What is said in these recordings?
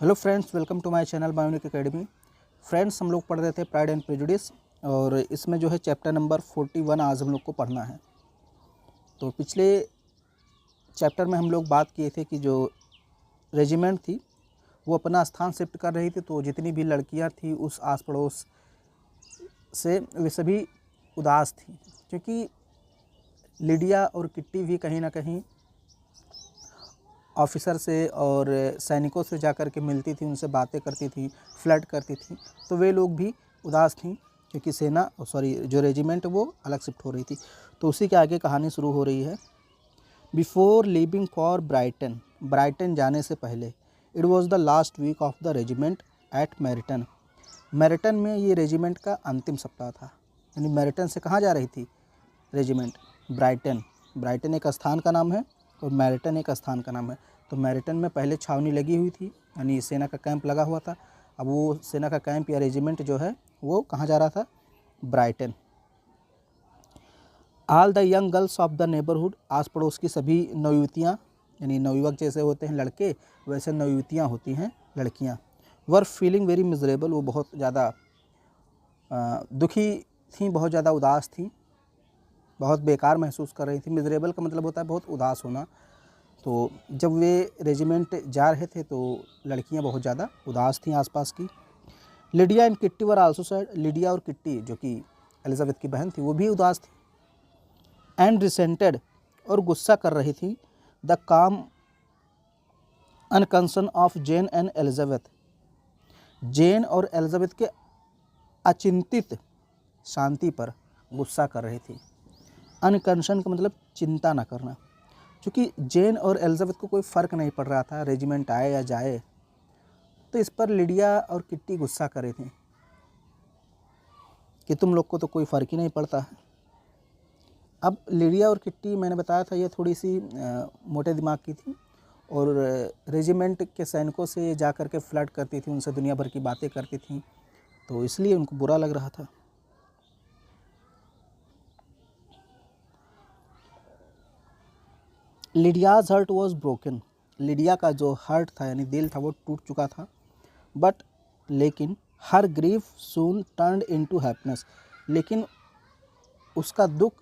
Hello friends, welcome to my channel bionic academy. Friends, हम लोग पढ़ रहे थे प्राइड एंड प्रेजुडिस और इसमें जो है चैप्टर नंबर 41 आज हम लोग को पढ़ना है। तो पिछले चैप्टर में हम लोग बात किए थे कि जो रेजिमेंट थी वो अपना स्थान शिफ्ट कर रही थी, तो जितनी भी लड़कियां थी उस आस पड़ोस से वे सभी उदास थी, क्योंकि लिडिया और किट्टी भी कहीं ना कहीं ऑफिसर से और सैनिकों से जाकर के मिलती थी, उनसे बातें करती थी, फ्लर्ट करती थी, तो वे लोग भी उदास थीं क्योंकि जो रेजिमेंट वो अलग शिफ्ट हो रही थी। तो उसी के आगे कहानी शुरू हो रही है। Before leaving for Brighton, Brighton जाने से पहले, it was the last week of the regiment at Meryton. Meryton में ये रेजिमेंट का अंतिम सप्ताह था, यानी मेरिटन से कहाँ जा रही थी रेजिमेंट? ब्राइटन। ब्राइटन एक स्थान का नाम है और मेरिटन एक स्थान का नाम है। तो मेरिटन में पहले छावनी लगी हुई थी, यानी सेना का कैंप लगा हुआ था। अब वो सेना का कैंप या रेजिमेंट जो है वो कहाँ जा रहा था? Brighton. All the young girls of the neighbourhood, आस पड़ोस की सभी नवयुवतियाँ, यानी नवयुवक जैसे होते हैं लड़के वैसे नवयुवतियाँ होती हैं लड़कियाँ। वर फीलिंग वेरी मिजरेबल, वो बहुत ज़्यादा दुखी थी, बहुत ज़्यादा उदास थी, बहुत बेकार महसूस कर रही थी। मिजरेबल का मतलब होता है बहुत उदास होना। तो जब वे रेजिमेंट जा रहे थे तो लड़कियां बहुत ज़्यादा उदास थीं आसपास की। Lydia and kitty were also sad, Lydia और किट्टी जो कि एलिजाबेथ की बहन थी वो भी उदास थी। एंड रिसेंटेड, और गुस्सा कर रही थी, the calm unconcern of Jane and Elizabeth, Jane और एलिजाबेथ के अचिंतित शांति पर गुस्सा कर रही थी। अनकंसर्न का मतलब चिंता न करना, क्योंकि जेन और एलिजाबेथ को कोई फ़र्क नहीं पड़ रहा था रेजिमेंट आए या जाए, तो इस पर लिडिया और किट्टी गुस्सा कर रही थी कि तुम लोग को तो कोई फ़र्क ही नहीं पड़ता है। अब लिडिया और किट्टी, मैंने बताया था, ये थोड़ी सी मोटे दिमाग की थी और रेजिमेंट के सैनिकों से जा कर के फ्लर्ट करती थी, उनसे दुनिया भर की बातें करती थी, तो इसलिए उनको बुरा लग रहा था। लिडियाज हर्ट वॉज ब्रोकन, लिडिया का जो हर्ट था यानी दिल था वो टूट चुका था। बट लेकिन हर ग्रीफ सून टर्न्ड इनटू हैप्पीनेस, लेकिन उसका दुख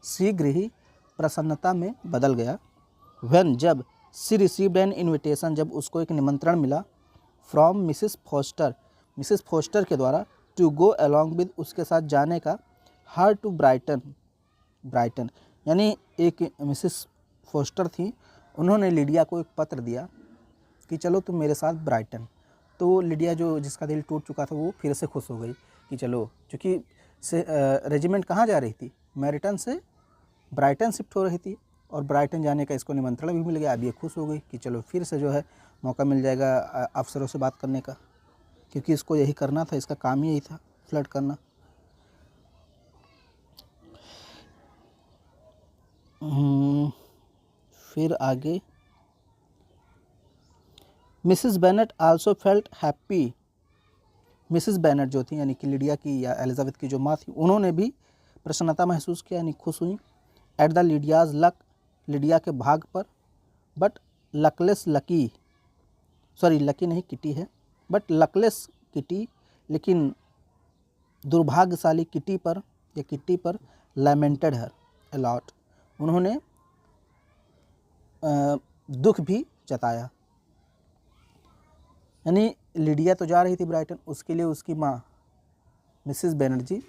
शीघ्र ही प्रसन्नता में बदल गया। व्हेन, जब सी रिसीव्ड एन इनविटेशन, जब उसको एक निमंत्रण मिला, from Mrs Foster, Mrs Foster के द्वारा, टू गो अलॉन्ग विद, उसके साथ जाने का, हर टू ब्राइटन, ब्राइटन यानी एक मिसिस फोस्टर थी, उन्होंने लिडिया को एक पत्र दिया कि चलो तुम मेरे साथ ब्राइटन। तो लिडिया जो जिसका दिल टूट चुका था वो फिर से खुश हो गई कि चलो, क्योंकि रेजिमेंट कहाँ जा रही थी? मेरिटन से ब्राइटन शिफ्ट हो रही थी और ब्राइटन जाने का इसको निमंत्रण भी मिल गया। अब ये खुश हो गई कि चलो फिर से जो है मौका मिल जाएगा अफसरों से बात करने का, क्योंकि इसको यही करना था, इसका काम ही यही था, फ्लर्ट करना। फिर आगे, Mrs Bennett also felt happy, Mrs Bennett जो थी यानी कि लिडिया की या एलिजाबेथ की जो माँ थी, उन्होंने भी प्रसन्नता महसूस किया, यानी खुश हुई। एट द लिडियाज लक, लिडिया के भाग पर। बट लकलेस लकी, लकी नहीं किटी है, बट लकलेस किटी, लेकिन दुर्भाग्यशाली किटी पर या किट्टी पर, लैमेंटेड हर अलॉट, उन्होंने दुख भी जताया। यानी लिडिया तो जा रही थी ब्राइटन, उसके लिए उसकी माँ मिसिस बनर्जी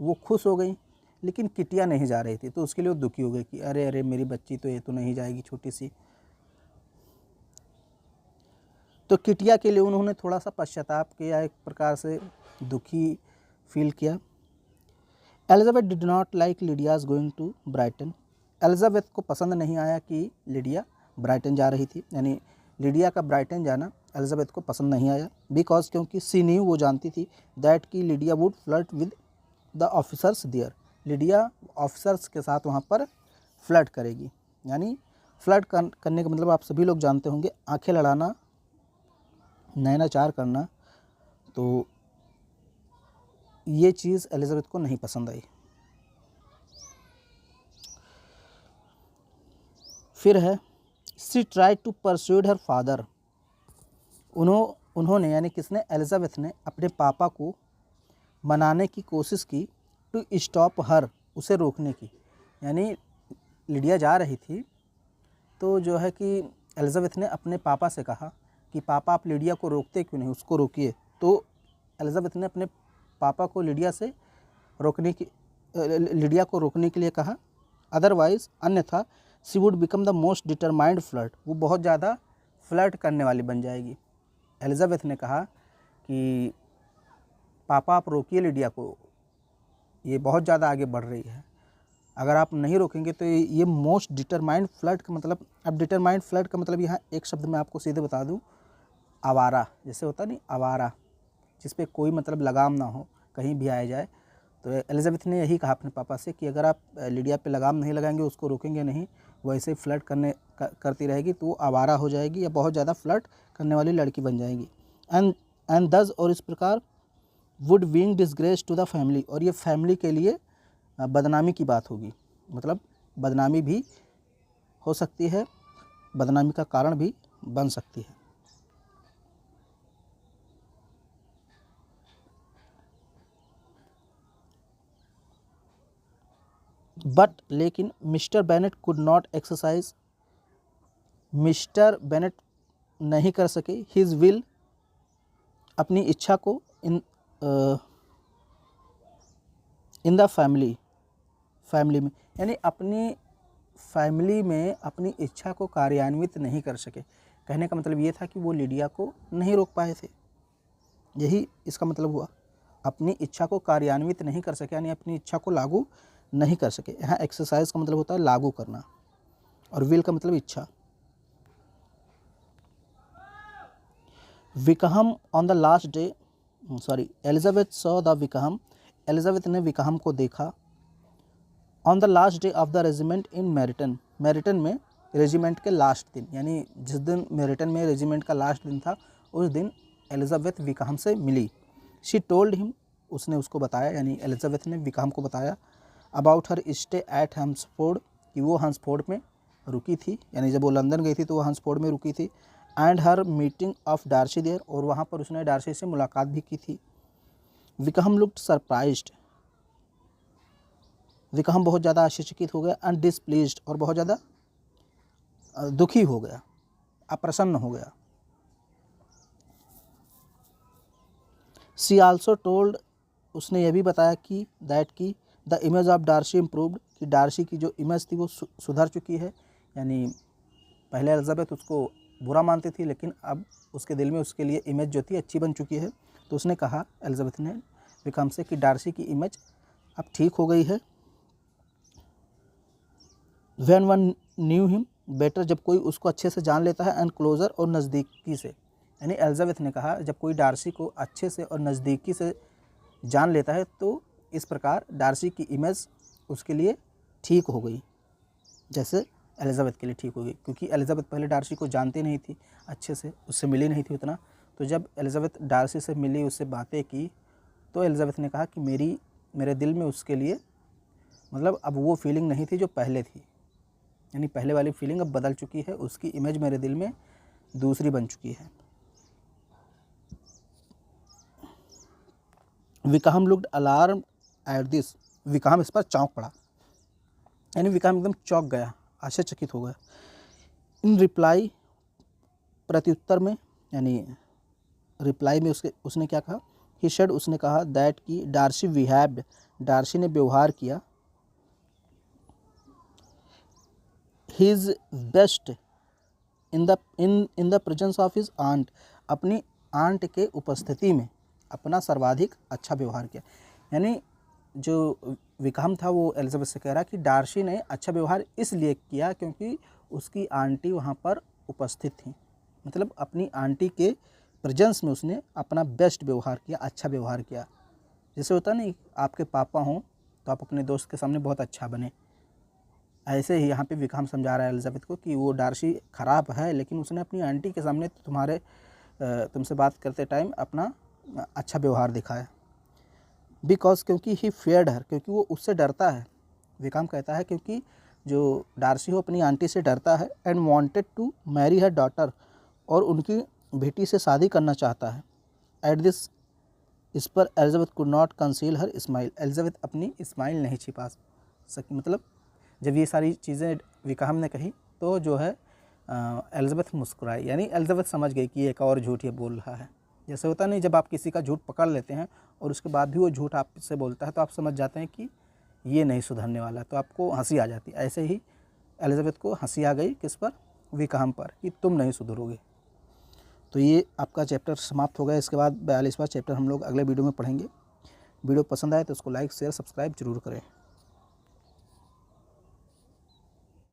वो खुश हो गई, लेकिन किटिया नहीं जा रही थी, तो उसके लिए वो दुखी हो गई कि अरे अरे मेरी बच्ची तो ये तो नहीं जाएगी छोटी सी। तो किटिया के लिए उन्होंने थोड़ा सा पश्चाताप किया, एक प्रकार से दुखी फील किया। Elizabeth did not like Lydia's going to Brighton, Elizabeth को पसंद नहीं आया कि लिडिया ब्राइटन जा रही थी, यानी लिडिया का ब्राइटन जाना एलिजाबेथ को पसंद नहीं आया। बिकॉज, क्योंकि सी न्यू, वो जानती थी, दैट कि Lydia would flirt with the officers there, Lydia officers के साथ वहाँ पर फ्लर्ट करेगी। यानी फ्लर्ट करने का मतलब आप सभी लोग जानते होंगे, आंखें लड़ाना, नैनाचार करना। तो ये चीज़ एलिजाबेथ को नहीं पसंद आई। फिर है, she try to persuade her father, उन्होंने यानी किसने, एलिजाबेथ ने अपने पापा को मनाने की कोशिश की टू स्टॉप हर, उसे रोकने की। यानी लिडिया जा रही थी तो जो है कि एलिजाबेथ ने अपने पापा से कहा कि पापा आप लिडिया को रोकते क्यों नहीं, उसको रोकिए। तो एलिजाबेथ ने अपने पापा को लिडिया को रोकने के लिए कहा। अदरवाइज अन्यथा she would become the most determined flirt, वो बहुत ज़्यादा फ्लर्ट करने वाली बन जाएगी। एलिजाबेथ ने कहा कि पापा आप रोकिए लिडिया को, ये बहुत ज़्यादा आगे बढ़ रही है, अगर आप नहीं रोकेंगे तो ये मोस्ट डिटरमाइंड फ्लर्ट का मतलब, अब डिटरमाइंड फ्लर्ट का मतलब यहाँ एक शब्द मैं आपको सीधे बता दूँ, आवारा, जैसे होता नहीं आवारा, जिस पे कोई मतलब लगाम ना हो, कहीं भी आया जाए। तो एलिजाबेथ ने यही कहा अपने पापा से कि अगर आप लिडिया पे लगाम नहीं लगाएंगे, उसको रोकेंगे नहीं, वो ऐसे ही फ्लर्ट करती रहेगी तो वो आवारा हो जाएगी या बहुत ज़्यादा फ्लर्ट करने वाली लड़की बन जाएगी। एंड दस, और इस प्रकार would bring disgrace to the family, और ये फैमिली के लिए बदनामी की बात होगी, मतलब बदनामी भी हो सकती है, बदनामी का कारण भी बन सकती है। बट लेकिन mister Bennett could not exercise, mister Bennett नहीं कर सके हिज विल, अपनी इच्छा को इन द फैमिली में, यानी अपनी फैमिली में अपनी इच्छा को कार्यान्वित नहीं कर सके। कहने का मतलब ये था कि वो लिडिया को नहीं रोक पाए थे, यही इसका मतलब हुआ। अपनी इच्छा को कार्यान्वित नहीं कर सके यानी अपनी इच्छा को लागू नहीं कर सके। यहाँ एक्सरसाइज का मतलब होता है लागू करना और विल का मतलब इच्छा। Wickham on the last day, Elizabeth saw the Wickham, Elizabeth ने विकहम को देखा। On the last day of the regiment in Meryton, Meryton में रेजिमेंट के लास्ट दिन, यानी जिस दिन मेरिटन में रेजिमेंट का लास्ट दिन था उस दिन एलिजाबेथ विकहम से मिली। शी टोल्ड हिम, उसने उसको बताया, यानी एलिजाबेथ ने विकहम को बताया अबाउट हर स्टे एट हंसफोर्ड, कि वो हंसफोर्ड में रुकी थी, यानी जब वो लंदन गई थी तो वो हंसफोर्ड में रुकी थी। And her meeting of Darcy there, और वहाँ पर उसने डार्सी से मुलाकात भी की थी। विकहम लुक्ड सरप्राइज्ड, विकहम बहुत ज़्यादा आश्चर्यचकित हो गया। एंड डिसप्लीज्ड, और बहुत ज़्यादा दुखी हो गया, अप्रसन्न हो गया। सी आल्सो टोल्ड, उसने यह भी बताया कि दैट की the image of Darcy improved, कि डार्सी की जो इमेज थी वो सुधर चुकी है। यानी पहले एलिजाबेथ उसको बुरा मानती थी लेकिन अब उसके दिल में उसके लिए इमेज जो थी अच्छी बन चुकी है। तो उसने कहा एलिजाबेथ ने विकहम से कि डार्सी की इमेज अब ठीक हो गई है। When one knew him better, जब कोई उसको अच्छे से जान लेता है। एंड क्लोजर, और नज़दीकी से, यानी एलिजाबेथ ने कहा जब कोई डार्सी को अच्छे से और नज़दीकी से जान लेता है तो इस प्रकार डार्सी की इमेज उसके लिए ठीक हो गई, जैसे एलिजाबेथ के लिए ठीक हो गई, क्योंकि एलिजाबेथ पहले डार्सी को जानती नहीं थी अच्छे से, उससे मिली नहीं थी उतना। तो जब एलिजाबेथ डार्सी से मिली, उससे बातें की, तो एलिजाबेथ ने कहा कि मेरे दिल में उसके लिए मतलब अब वो फीलिंग नहीं थी जो पहले थी, यानी पहले वाली फीलिंग अब बदल चुकी है, उसकी इमेज मेरे दिल में दूसरी बन चुकी है। Wickham looked alarm at this, Wickham इस पर चौंक पड़ा, यानी विकहम एकदम चौंक गया, आश्चर्यचकित हो गया। इन रिप्लाई, प्रत्युत्तर में, यानी रिप्लाई में उसने क्या कहा, ही सेड, उसने कहा दैट की डार्सी बिहेव्ड, डार्सी ने व्यवहार किया, his best in the presence of his aunt, अपनी आंट के उपस्थिति में अपना सर्वाधिक अच्छा व्यवहार किया। यानी जो विकहम था वो एलिजाबेथ से कह रहा कि डार्सी ने अच्छा व्यवहार इसलिए किया क्योंकि उसकी आंटी वहाँ पर उपस्थित थी, मतलब अपनी आंटी के प्रेजेंस में उसने अपना बेस्ट व्यवहार किया, अच्छा व्यवहार किया। जैसे होता नहीं आपके पापा हों तो आप अपने दोस्त के सामने बहुत अच्छा बने, ऐसे ही यहाँ पे विकहम समझा रहा है एलिजाबेथ को कि वो डार्सी ख़राब है लेकिन उसने अपनी आंटी के सामने तुमसे बात करते टाइम अपना अच्छा व्यवहार दिखाया। बिकॉज, क्योंकि ही फेयर्ड हर, क्योंकि वो उससे डरता है। विकहम कहता है क्योंकि जो डार्सी हो अपनी आंटी से डरता है। And wanted to marry her daughter, और उनकी बेटी से शादी करना चाहता है। एट दिस, इस पर Elizabeth could not conceal her smile. Elizabeth अपनी स्माइल नहीं छिपा सकी। मतलब जब ये सारी चीज़ें विकाहम ने कही तो जो है एलिजाबेथ मुस्कुराई, यानी एलिजाबेथ समझ गई कि एक और झूठ ये बोल रहा है। जैसे होता नहीं, जब आप किसी का झूठ पकड़ लेते हैं और उसके बाद भी वो झूठ आपसे बोलता है तो आप समझ जाते हैं कि ये नहीं सुधरने वाला है, तो आपको हंसी आ जाती है। ऐसे ही एलिजाबेथ को हंसी आ गई किस पर, विकाहम पर, कि तुम नहीं सुधरोगे। तो ये आपका चैप्टर समाप्त हो गया। इसके बाद 42वां चैप्टर हम लोग अगले वीडियो में पढ़ेंगे। वीडियो पसंद आए तो उसको लाइक शेयर सब्सक्राइब जरूर करें।